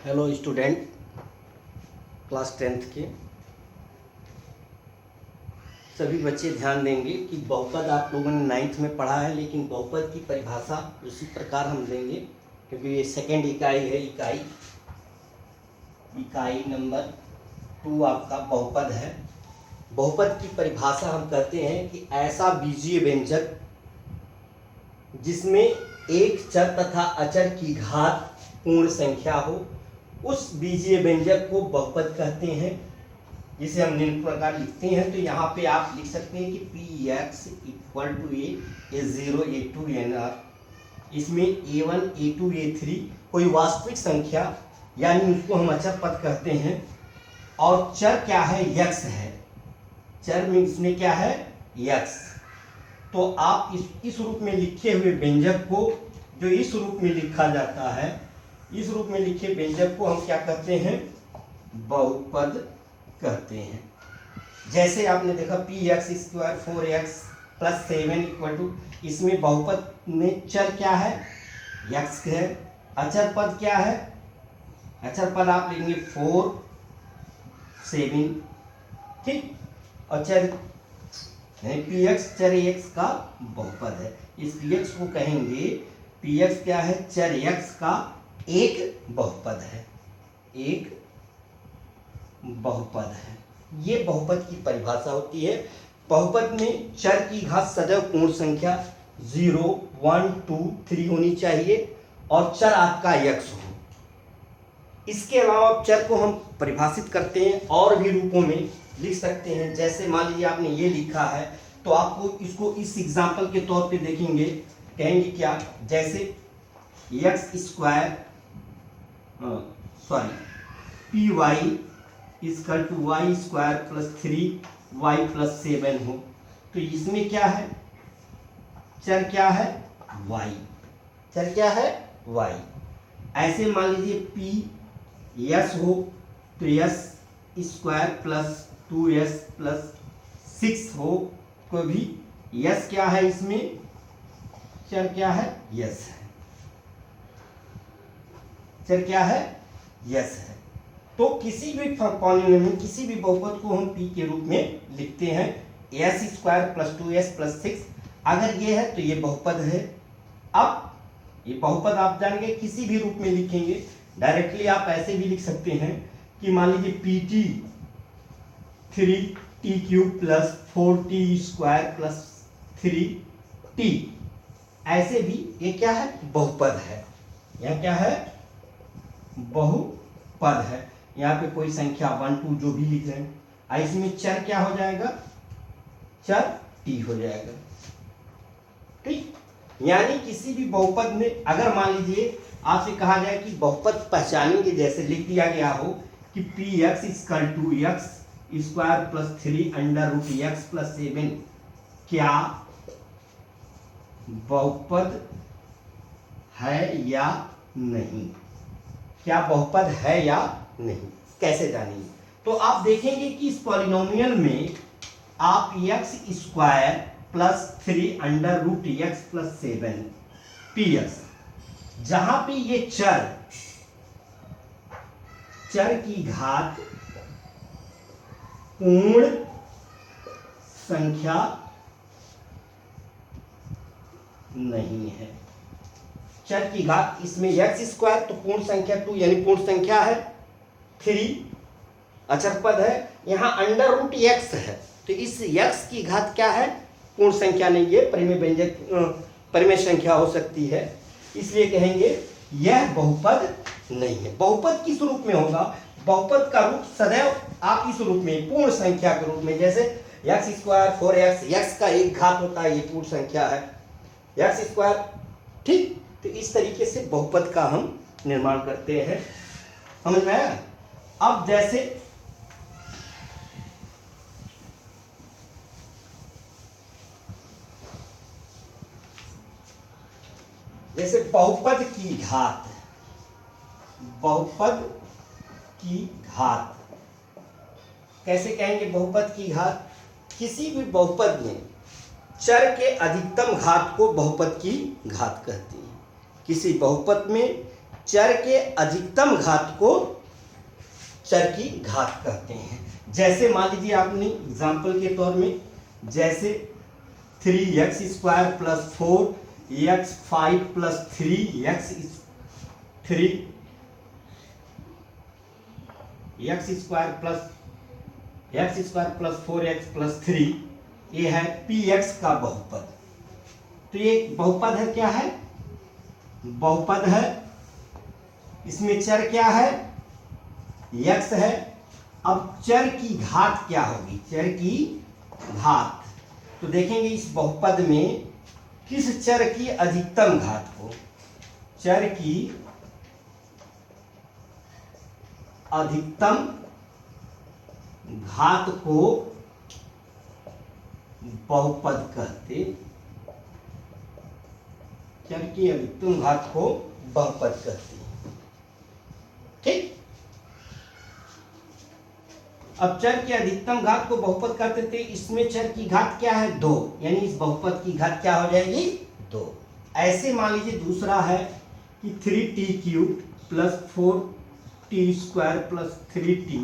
Hello student, class 10th के सभी बच्चे ध्यान देंगे कि बहुपद आप लोगों ने 9th में पढ़ा है, लेकिन बहुपद की परिभाषा उसी प्रकार हम देंगे क्योंकि ये सेकेंड इकाई है। इकाई नंबर 2 आपका बहुपद है। बहुपद की परिभाषा हम कहते हैं कि ऐसा बीजीय व्यंजक जिसमें एक चर तथा अचर की घात पूर्ण संख्या हो, उस बीजीय व्यंजक को बहुपद कहते हैं, जिसे हम निम्न प्रकार लिखते हैं। तो यहाँ पे आप लिख सकते हैं कि P x equal to A0 A2 NR, इसमें A1 A2 A3 कोई वास्तविक संख्या यानी उसको हम अचर पद कहते हैं, और चर क्या है? यक्स है। चर में इसमें क्या है? यक्स। तो आप इस रूप में लिखे हुए व्यंजक को, जो इस रूप में लिखा जाता है, इस रूप में लिखे व्यंजक को हम क्या कहते हैं? बहुपद कहते हैं। जैसे आपने देखा P x square 4x plus 7 equal to, इसमें बहुपद में चर क्या है? यक्स है। अचर पद क्या है? अचर पद आप लेंगे 4 7, ठीक। और चर पी एक्स चर एक्स का बहुपद है। इस पी एक्स को कहेंगे, पी एक्स क्या है? चर एक्स का एक बहुपद है, एक बहुपद है। ये बहुपद की परिभाषा होती है। बहुपद में चर की घात सदैव पूर्ण संख्या 0 1 2 3 होनी चाहिए और चर आपका यक्स हो। इसके अलावा चर को हम परिभाषित करते हैं और भी रूपों में लिख सकते हैं। जैसे मान लीजिए आपने ये लिखा है, तो आपको इसको इस एग्जाम्पल के तौर पे देखेंगे, कहेंगे क्या? जैसे x square P y equal to y square plus 3y plus 7 हो, तो इसमें क्या है? चर क्या है? y। चर क्या है? y। ऐसे मान लीजिए पी यस हो, तो yes square plus 2s plus 6 हो, को भी यस क्या है? इसमें चर क्या है? यस है। चर क्या है? यस है। तो किसी भी पॉलिनोमियल में किसी भी बहुपद को हम p के रूप में लिखते हैं। s square plus 2s plus 6 अगर ये है तो ये बहुपद है। अब ये बहुपद आप जानेंगे किसी भी रूप में लिखेंगे, डायरेक्टली आप ऐसे भी लिख सकते हैं कि मान लीजिए pt 3t cube plus 4t square plus 3t, ऐसे भी ये क्या है? बहुपद है। यह क्या है? बहुपद है। यहाँ पे कोई संख्या 1 2 जो भी लिख रहे हैं, इसमें चर क्या हो जाएगा? चर t हो जाएगा, ठीक। यानी किसी भी बहुपद में अगर मान लीजिए आपसे कहा जाए कि बहुपद पहचानेंगे, जैसे लिख दिया गया हो कि P x equal to x square plus 3 under root x plus 7, क्या बहुपद है या नहीं? क्या बहुपद है या नहीं, कैसे जानेंगे? तो आप देखेंगे कि इस पॉलिनोमियल में आप x square plus 3 under root x plus 7 P x, जहां पे ये चर की घात पूर्ण संख्या नहीं है। चर की घात इसमें एक्स स्क्वायर तो पूर्ण संख्या 2 यानी पूर्ण संख्या है, 3 अचर पद है, यहाँ अंडर रूट एक्स है, तो इस एक्स की घात क्या है? पूर्ण संख्या नहीं है, परिमेय व्यंजक परिमेय संख्या हो सकती है, इसलिए कहेंगे यह बहुपद नहीं है। बहुपद किस रूप में होगा? बहुपद का रूप सदैव आप इस रूप में पूर्ण संख्या के रूप में, जैसे एक्स स्क्वायर 4x, एक्स का एक घात होता है, ये पूर्ण संख्या है एक्स स्क्वायर, ठीक। तो इस तरीके से बहुपद का हम निर्माण करते हैं, समझ में आया? अब जैसे बहुपद की घात, बहुपद की घात कैसे कहेंगे? बहुपद की घात, किसी भी बहुपद में चर के अधिकतम घात को बहुपद की घात कहती है। किसी बहुपद में चर के अधिकतम घात को चर की घात कहते हैं। जैसे मान लीजिए आपने एग्जाम्पल के तौर में, जैसे 3x square plus 4x 5 plus 3x 3 x square plus 4x plus 3, ये है px का बहुपद। तो ये बहुपद है, क्या है? बहुपद है। इसमें चर क्या है? x है। अब चर की घात क्या होगी? चर की घात, तो देखेंगे इस बहुपद में किस चर की अधिकतम घात को, चर की अधिकतम घात को बहुपद कहते, चर की अधिकतम घात को बहुपद कहते हैं। ठीक। अब चर की अधिकतम घात को बहुपद कहते थे, इसमें चर की घात क्या है? 2, यानी इस बहुपद की घात क्या हो जाएगी? 2। ऐसे मान लीजिए दूसरा है कि 3t³ plus 4t square plus 3t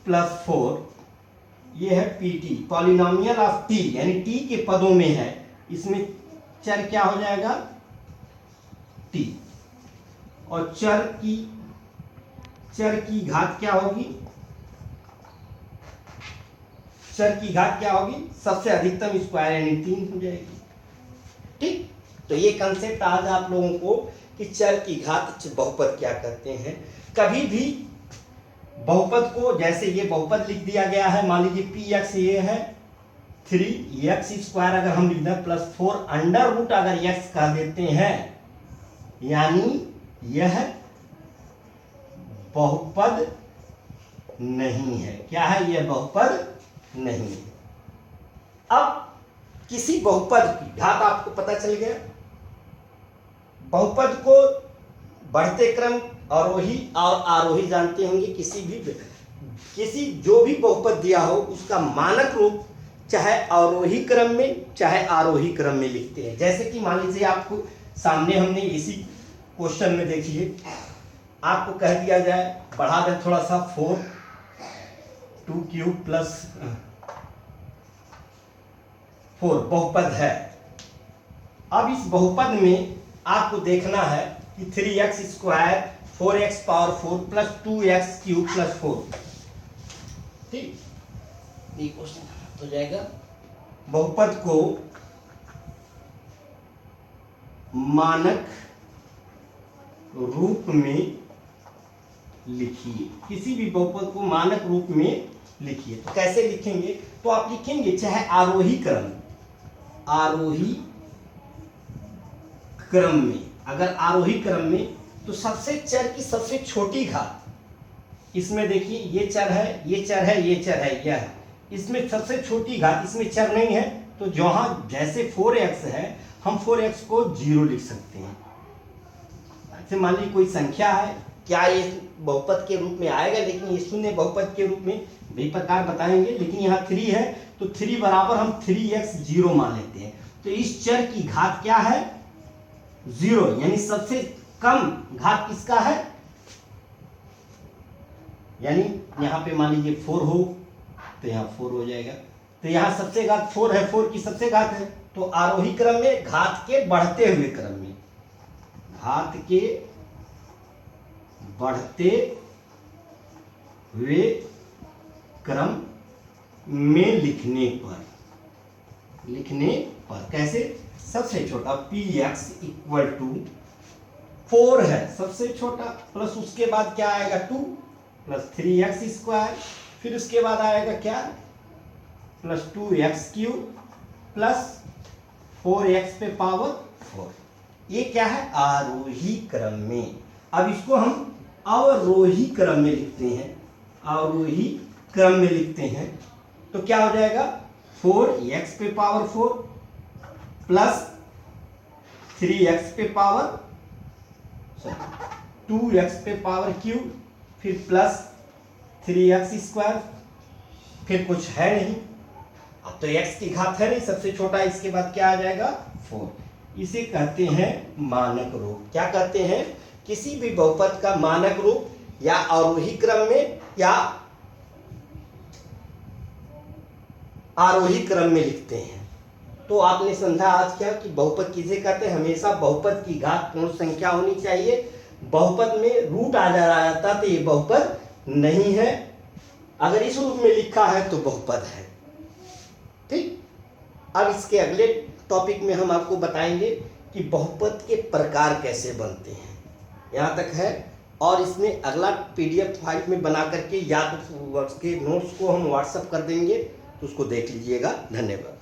plus 4, ये है pt, पॉलिनोमियल ऑफ t, यानी t के पदों में है। इसमें चर क्या हो जाएगा? t। और चर की घात क्या होगी? चर की घात क्या होगी? सबसे अधिकतम स्क्वायर, यानी 3 हो जाएगी। ठीक। तो ये कंसेप्ट आज आप लोगों को कि चर की घात बहुपद क्या कहते हैं। कभी भी बहुपद को, जैसे ये बहुपद लिख दिया गया है, मान लीजिए px ये है 3x स्क्वायर, अगर हम लिख दें प्लस 4 अंडर रूट अगर x कह देते हैं, यानी यह बहुपद नहीं है। क्या है? यह बहुपद नहीं है। अब किसी बहुपद की घात आपको पता चल गया। बहुपद को बढ़ते क्रम, अवरोही और आरोही जानते होंगे। किसी जो भी बहुपद दिया हो उसका मानक रूप चाहे अवरोही क्रम में चाहे आरोही क्रम में लिखते हैं। जैसे कि मान लीजिए आपको सामने हमने इसी क्वेश्चन में देखिए, आपको कह दिया जाए, बढ़ा दें थोड़ा सा, 4 प्लस 4 बहुपद है। अब इस बहुपद में आपको देखना है कि 3x square 4x power 4 plus 2x³ plus 4। ठीक, ये क्वेश्चन हो जाएगा। बहुपद को मानक रूप में लिखिए। किसी भी बहुपद को मानक रूप में लिखिए। तो कैसे लिखेंगे? तो आप लिखेंगे चाहे आरोही क्रम में, अगर आरोही क्रम में तो सबसे चर की सबसे छोटी घात, इसमें देखिए ये चर है, ये चर है, ये चर है, यह है, इसमें सबसे छोटी घात, इसमें चर नहीं है, तो जहाँ जैसे 4x है हम 4x को 0 लिख सकते हैं। ऐसे मान लीजिए कोई संख्या है, क्या ये बहुपद के रूप में आएगा? लेकिन ये शून्य बहुपद के रूप में भी प्रकार बताएंगे। लेकिन यहाँ 3 है तो 3 बराबर हम 3x 0 मान लेते हैं। तो इस चर की घात क्या है? 0, यानी सबसे कम घात किसका है? यानी यहाँ पे मान लीजिए 4 हो तो यहाँ 4 हो जाएगा। तो यहाँ सबसे घात 4 है, 4 की सबसे घात है। तो आरोही क्रम में घात के बढ़ते हुए क्रम में, घात के बढ़ते हुए क्रम में लिखने पर कैसे? सबसे छोटा px इक्वल टू 4 है सबसे छोटा, प्लस उसके बाद क्या आएगा 2 प्लस 3x स्क्वायर, फिर उसके बाद आएगा क्या? प्लस 2x³ प्लस 4x पे पावर 4। ये क्या है? आरोही क्रम में। अब इसको हम अवरोही क्रम में लिखते हैं। अवरोही क्रम में लिखते हैं तो क्या हो जाएगा? 4x पे पावर 4 प्लस 3x पे पावर 2x पे पावर क्यूब, फिर प्लस 3x स्क्वायर, फिर कुछ है नहीं। अब तो x की घात है नहीं, सबसे छोटा, इसके बाद क्या आ जाएगा? 4। इसे कहते हैं मानक रूप। क्या कहते हैं? किसी भी बहुपद का मानक रूप या आरोही क्रम में या आरोही क्रम में लिखते हैं। तो आपने समझा आज क्या कि बहुपद किसे कहते हैं। हमेशा बहुपद की घात पूर्ण संख्या होनी चाहिए। बहुपद में रूट आ जाता तो ये बहुपद नहीं है, अगर इस रूप में लिखा है तो बहुपद है। ठीक, अब इसके अगले टॉपिक में हम आपको बताएंगे कि बहुपद के प्रकार कैसे बनते हैं। यहाँ तक है, और इसमें अगला PDF फाइल में बना करके या तो उसके नोट्स को हम व्हाट्सएप कर देंगे, तो उसको देख लीजिएगा। धन्यवाद।